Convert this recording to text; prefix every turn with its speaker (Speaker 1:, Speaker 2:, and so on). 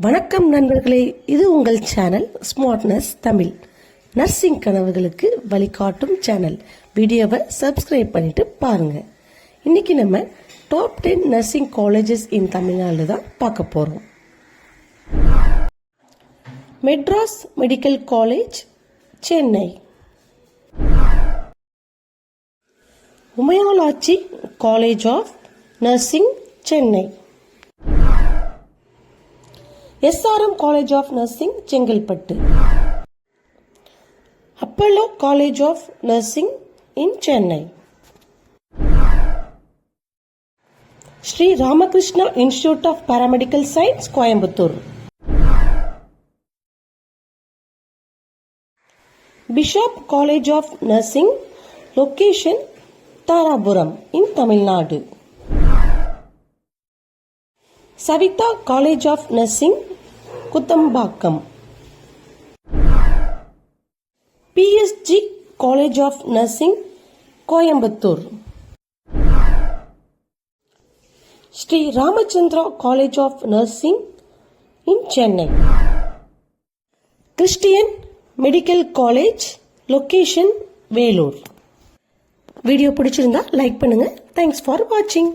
Speaker 1: வணக்கம் நண்பர்களே, இது உங்கள் சேனல் ஸ்மார்ட்னஸ் தமிழ். நர்சிங் கனவுகளுக்கு வழிகாட்டும் சேனல். வீடியோவை சப்ஸ்கிரைப் பண்ணிட்டு பாருங்க. இன்னைக்கு நம்ம top 10 nursing colleges in Tamil Nadu தான் பார்க்க போறோம். Madras medical college, Chennai. Umayalachi college of nursing, Chennai. SRM College of Nursing, Chengalpattu. Apollo college of nursing in Chennai. Sri Ramakrishna institute of paramedical science, Coimbatore. Bishop college of nursing, location Dharapuram in Tamil Nadu. Saveetha college of nursing, Kuthambakkam. PSG college of nursing, Coimbatore. Sri Ramachandra college of nursing in Chennai. Christian medical college, location Vellore. Video பிடிச்சிருந்தா like பண்ணுங்க. Thanks for வாட்சிங்.